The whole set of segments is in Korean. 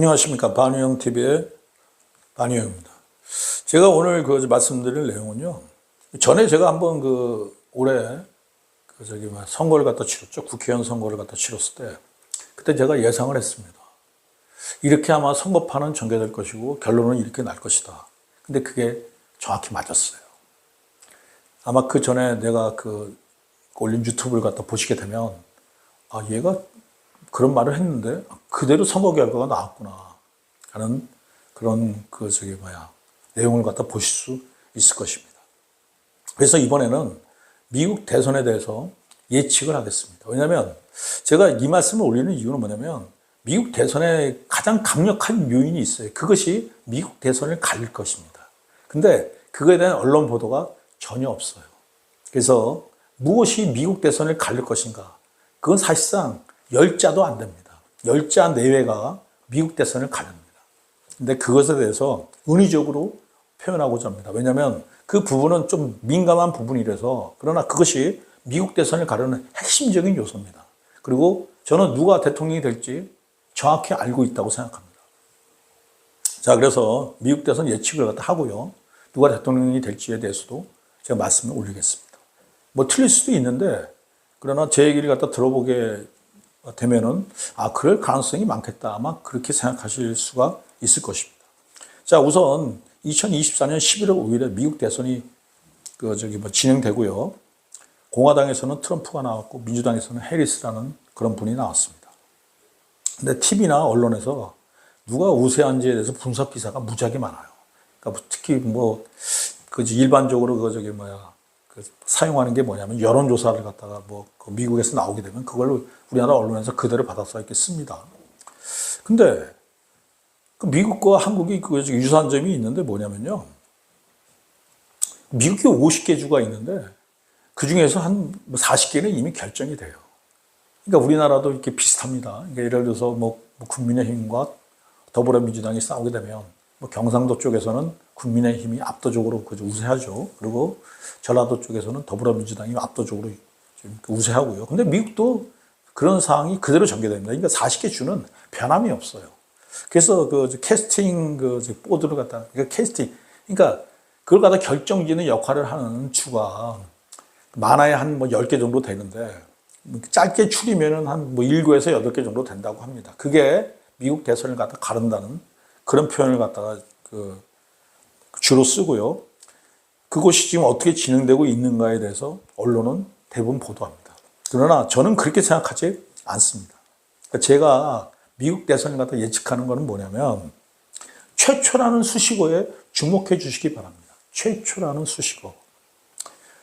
안녕하십니까. 반우영TV의 반우영입니다. 제가 오늘 말씀드릴 내용은요. 전에 제가 한번 올해 선거를 갖다 치렀죠. 국회의원 선거를 갖다 치렀을 때 그때 제가 예상을 했습니다. 이렇게 아마 선거판은 전개될 것이고 결론은 이렇게 날 것이다. 근데 그게 정확히 맞았어요. 아마 그 전에 내가 올린 유튜브를 갖다 보시게 되면 아, 얘가 그런 말을 했는데 그대로 선거 결과가 나왔구나 하는 그런 내용을 갖다 보실 수 있을 것입니다. 그래서 이번에는 미국 대선에 대해서 예측을 하겠습니다. 왜냐하면 제가 이 말씀을 올리는 이유는 뭐냐면 미국 대선에 가장 강력한 요인이 있어요. 그것이 미국 대선을 가릴 것입니다. 근데 그거에 대한 언론 보도가 전혀 없어요. 그래서 무엇이 미국 대선을 가릴 것인가? 그건 사실상 10자도 안 됩니다. 10자 내외가 미국 대선을 가립니다. 근데 그것에 대해서 은의적으로 표현하고자 합니다. 왜냐하면 그 부분은 좀 민감한 부분이라서 그러나 그것이 미국 대선을 가르는 핵심적인 요소입니다. 그리고 저는 누가 대통령이 될지 정확히 알고 있다고 생각합니다. 자, 그래서 미국 대선 예측을 갖다 하고요. 누가 대통령이 될지에 대해서도 제가 말씀을 올리겠습니다. 뭐 틀릴 수도 있는데 그러나 제 얘기를 갖다 들어보게 되면은 그럴 가능성이 많겠다. 아마 그렇게 생각하실 수가 있을 것입니다. 자, 우선 2024년 11월 5일에 미국 대선이 진행되고요. 공화당에서는 트럼프가 나왔고 민주당에서는 해리스라는 그런 분이 나왔습니다. 근데 TV나 언론에서 누가 우세한지에 대해서 분석 기사가 무지하게 많아요. 그러니까 특히 일반적으로 사용하는 게 뭐냐면 여론조사를 갖다가 미국에서 나오게 되면 그걸 우리나라 언론에서 그대로 받아서 이렇게 씁니다. 근데 미국과 한국이 유사한 점이 있는데 뭐냐면요. 미국이 50개 주가 있는데 그 중에서 한 40개는 이미 결정이 돼요. 그러니까 우리나라도 이렇게 비슷합니다. 그러니까 예를 들어서 국민의힘과 더불어민주당이 싸우게 되면 경상도 쪽에서는 국민의힘이 압도적으로 우세하죠. 그리고 전라도 쪽에서는 더불어민주당이 압도적으로 우세하고요. 근데 미국도 그런 상황이 그대로 전개됩니다. 그러니까 40개 주는 변함이 없어요. 그래서 캐스팅 보드를 갖다 그러니까 그걸 갖다 결정짓는 역할을 하는 주가 많아야 한 10개 정도 되는데 짧게 추리면은 한 7에서 8개 정도 된다고 합니다. 그게 미국 대선을 갖다 가른다는 그런 표현을 갖다가 주로 쓰고요. 그것이 지금 어떻게 진행되고 있는가에 대해서 언론은 대부분 보도합니다. 그러나 저는 그렇게 생각하지 않습니다. 그러니까 제가 미국 대선을 갖다 예측하는 것은 뭐냐면 최초라는 수식어에 주목해 주시기 바랍니다. 최초라는 수식어.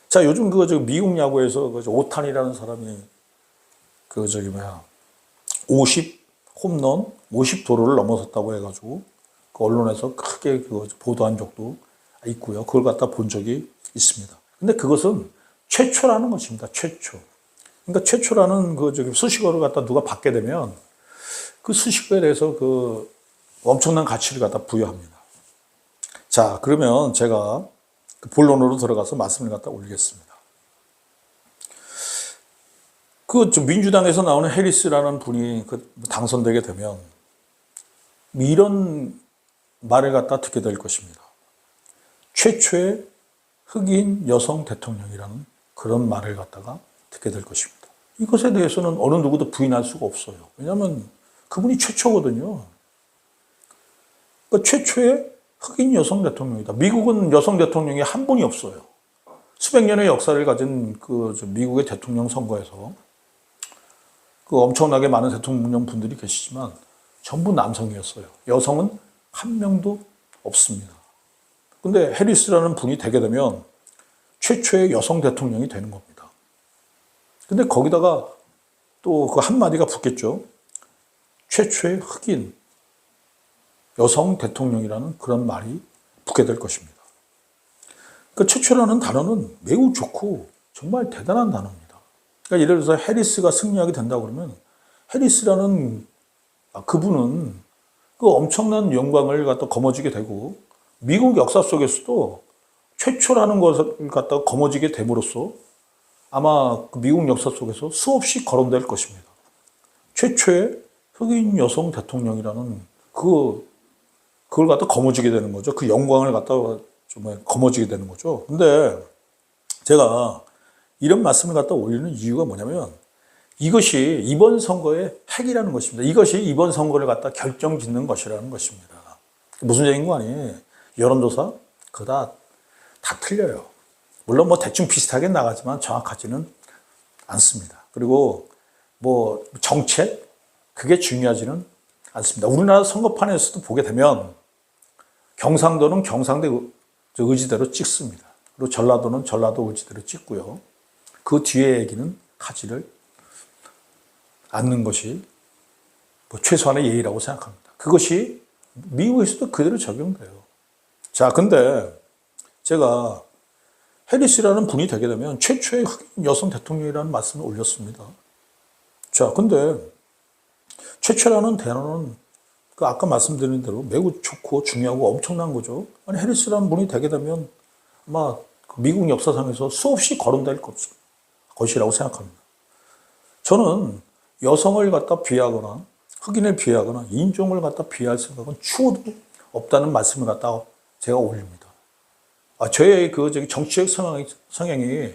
자, 요즘 미국 야구에서 오타니라는 사람이 50 홈런, 50도루를 넘어섰다고 해가지고 그 언론에서 크게 보도한 적도 있고요. 그걸 갖다 본 적이 있습니다. 근데 그것은 최초라는 것입니다. 최초. 그러니까 최초라는 수식어를 갖다 누가 받게 되면 그 수식어에 대해서 엄청난 가치를 갖다 부여합니다. 자, 그러면 제가 본론으로 들어가서 말씀을 갖다 올리겠습니다. 민주당에서 나오는 해리스라는 분이 당선되게 되면 이런 말을 갖다 듣게 될 것입니다. 최초의 흑인 여성 대통령이라는 그런 말을 갖다가 듣게 될 것입니다. 이것에 대해서는 어느 누구도 부인할 수가 없어요. 왜냐하면 그분이 최초거든요. 그 최초의 흑인 여성 대통령이다. 미국은 여성 대통령이 한 분이 없어요. 수백 년의 역사를 가진 그 미국의 대통령 선거에서 그 엄청나게 많은 대통령 분들이 계시지만 전부 남성이었어요. 여성은 한 명도 없습니다. 근데 해리스라는 분이 되게 되면 최초의 여성 대통령이 되는 겁니다. 근데 거기다가 또 그 한마디가 붙겠죠. 최초의 흑인 여성 대통령이라는 그런 말이 붙게 될 것입니다. 그 최초라는 단어는 매우 좋고 정말 대단한 단어입니다. 그러니까 예를 들어서 해리스가 승리하게 된다고 그러면 해리스라는 그분은 그 엄청난 영광을 갖다 거머쥐게 되고 미국 역사 속에서도 최초라는 것을 갖다가 거머쥐게 됨으로써 아마 그 미국 역사 속에서 수없이 거론될 것입니다. 최초의 흑인 여성 대통령이라는 그걸 갖다 거머쥐게 되는 거죠. 그 영광을 갖다가 좀 거머쥐게 되는 거죠. 근데 제가 이런 말씀을 갖다 올리는 이유가 뭐냐면 이것이 이번 선거의 핵이라는 것입니다. 이것이 이번 선거를 갖다 결정짓는 것이라는 것입니다. 무슨 얘기인 거 아니에요? 여론조사? 그거 다 틀려요. 물론 뭐 대충 비슷하게 나가지만 정확하지는 않습니다. 그리고 뭐 정책? 그게 중요하지는 않습니다. 우리나라 선거판에서도 보게 되면 경상도는 경상도 의지대로 찍습니다. 그리고 전라도는 전라도 의지대로 찍고요. 그 뒤에 얘기는 하지를 않는 것이 뭐 최소한의 예의라고 생각합니다. 그것이 미국에서도 그대로 적용돼요. 자, 근데 제가 해리스라는 분이 되게 되면 최초의 흑인 여성 대통령이라는 말씀을 올렸습니다. 자, 근데 최초라는 단어는 그 아까 말씀드린 대로 매우 좋고 중요하고 엄청난 거죠. 아니, 해리스라는 분이 되게 되면 아마 미국 역사상에서 수없이 거론될 것이라고 생각합니다. 저는 여성을 갖다 비하거나 흑인을 비하거나 인종을 갖다 비할 생각은 추호도 없다는 말씀을 갖다 제가 올립니다. 저의 정치적 성향이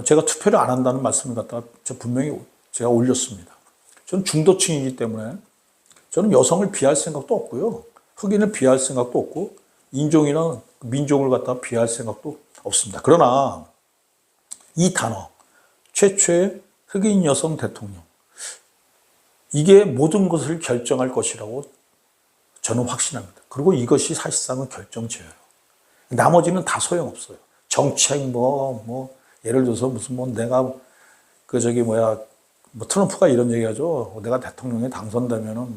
제가 투표를 안 한다는 말씀을 갖다가 분명히 제가 올렸습니다. 저는 중도층이기 때문에 저는 여성을 비할 생각도 없고요. 흑인을 비할 생각도 없고 인종이나 민족을 갖다가 비할 생각도 없습니다. 그러나 이 단어, 최초의 흑인 여성 대통령, 이게 모든 것을 결정할 것이라고 저는 확신합니다. 그리고 이것이 사실상은 결정지어요. 나머지는 다 소용없어요. 정책 예를 들어서 무슨 내가 트럼프가 이런 얘기하죠. 내가 대통령에 당선되면은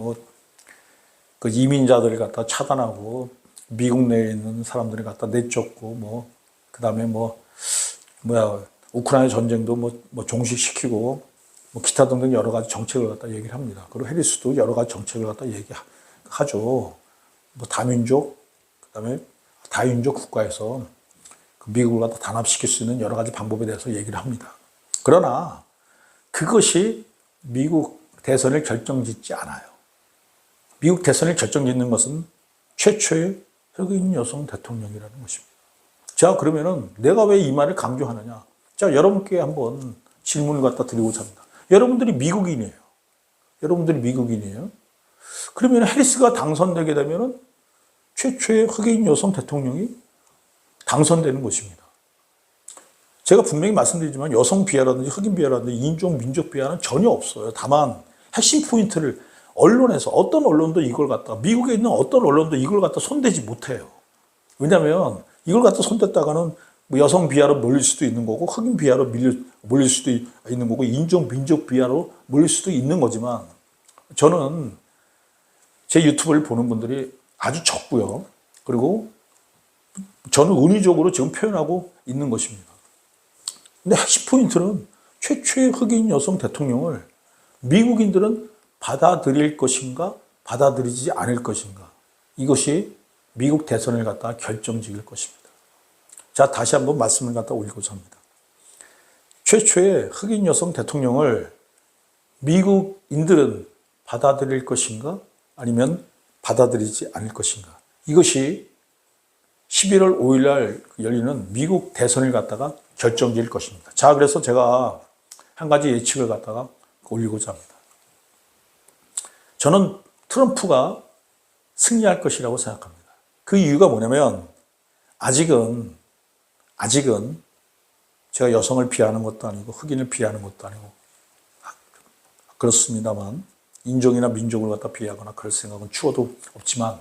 그 이민자들을 갖다 차단하고 미국 내에 있는 사람들을 갖다 내쫓고 그다음에 우크라이나 전쟁도 종식시키고 기타 등등 여러 가지 정책을 갖다 얘기를 합니다. 그리고 해리스도 여러 가지 정책을 갖다 얘기하죠. 다민족, 그다음에 다인종 국가에서 미국을 갖다 단합시킬 수 있는 여러 가지 방법에 대해서 얘기를 합니다. 그러나 그것이 미국 대선을 결정짓지 않아요. 미국 대선을 결정짓는 것은 최초의 흑인 여성 대통령이라는 것입니다. 자, 그러면은 내가 왜 이 말을 강조하느냐? 자, 여러분께 한번 질문을 갖다 드리고자 합니다. 여러분들이 미국인이에요. 그러면 해리스가 당선되게 되면은 최초의 흑인 여성 대통령이 당선되는 것입니다. 제가 분명히 말씀드리지만 여성 비하라든지 흑인 비하라든지 인종, 민족 비하는 전혀 없어요. 다만 핵심 포인트를 언론에서 어떤 언론도 이걸 갖다 미국에 있는 어떤 언론도 이걸 갖다 손대지 못해요. 왜냐하면 이걸 갖다 손댔다가는 여성 비하로 몰릴 수도 있는 거고 흑인 비하로 몰릴 수도 있는 거고 인종, 민족 비하로 몰릴 수도 있는 거지만 저는 제 유튜브를 보는 분들이 아주 적고요. 그리고 저는 은유적으로 지금 표현하고 있는 것입니다. 근데 핵심 포인트는 최초의 흑인 여성 대통령을 미국인들은 받아들일 것인가 받아들이지 않을 것인가, 이것이 미국 대선을 갖다가 결정지을 것입니다. 자, 다시 한번 말씀을 갖다 올리고자 합니다. 최초의 흑인 여성 대통령을 미국인들은 받아들일 것인가 아니면 받아들이지 않을 것인가, 이것이 11월 5일 날 열리는 미국 대선을 갖다가 결정지을 것입니다. 자, 그래서 제가 한 가지 예측을 갖다가 올리고자 합니다. 저는 트럼프가 승리할 것이라고 생각합니다. 그 이유가 뭐냐면 아직은 제가 여성을 비하하는 것도 아니고 흑인을 비하하는 것도 아니고 그렇습니다만 인종이나 민족을 갖다 비하하거나 그럴 생각은 추워도 없지만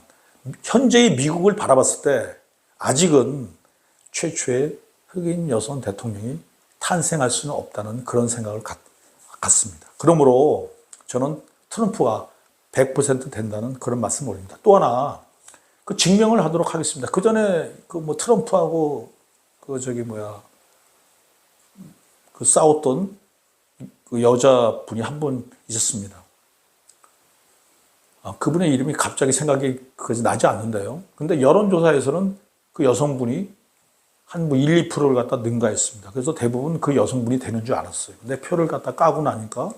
현재의 미국을 바라봤을 때 아직은 최초의 흑인 여성 대통령이 탄생할 수는 없다는 그런 생각을 갖습니다. 그러므로 저는 트럼프가 100% 된다는 그런 말씀을 올립니다. 또 하나 그 증명을 하도록 하겠습니다. 그 전에 트럼프하고 싸웠던 그 여자분이 한 분 있었습니다. 그분의 이름이 갑자기 생각이 나지 않는데요. 근데 여론조사에서는 그 여성분이 한 1, 2%를 갖다 능가했습니다. 그래서 대부분 그 여성분이 되는 줄 알았어요. 근데 표를 갖다 까고 나니까,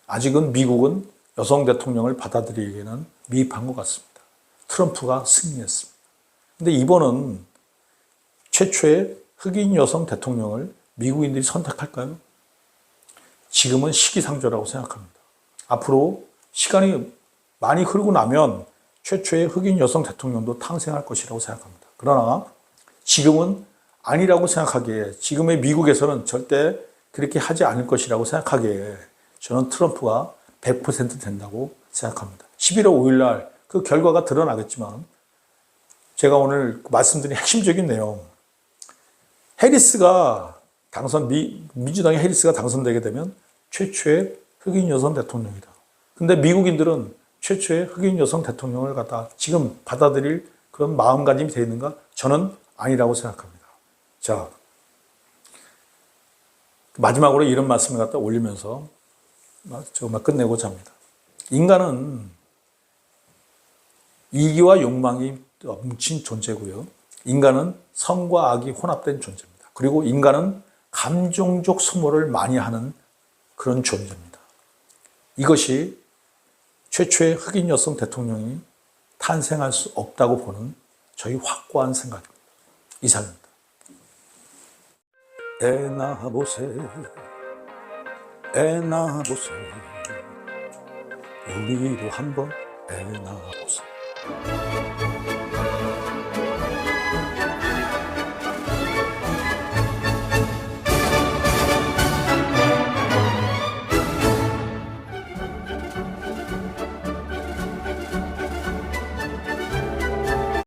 아직은 미국은 여성 대통령을 받아들이기에는 미흡한 것 같습니다. 트럼프가 승리했습니다. 근데 이번은 최초의 흑인 여성 대통령을 미국인들이 선택할까요? 지금은 시기상조라고 생각합니다. 앞으로 시간이 많이 흐르고 나면 최초의 흑인 여성 대통령도 탄생할 것이라고 생각합니다. 그러나 지금은 아니라고 생각하기에 지금의 미국에서는 절대 그렇게 하지 않을 것이라고 생각하기에 저는 트럼프가 100% 된다고 생각합니다. 11월 5일 날 그 결과가 드러나겠지만 제가 오늘 말씀드린 핵심적인 내용 민주당의 해리스가 당선되게 되면 최초의 흑인 여성 대통령이다. 근데 미국인들은 최초의 흑인 여성 대통령을 갖다 지금 받아들일 그런 마음가짐이 되어 있는가? 저는 아니라고 생각합니다. 자, 마지막으로 이런 말씀을 갖다 올리면서 정말 끝내고자 합니다. 인간은 이기와 욕망이 뭉친 존재고요. 인간은 선과 악이 혼합된 존재입니다. 그리고 인간은 감정적 소모를 많이 하는 그런 존재입니다. 이것이 최초의 흑인 여성 대통령이 탄생할 수 없다고 보는 저희 확고한 생각입니다. 이상입니다. 애나보세 우리도 한번 애나보세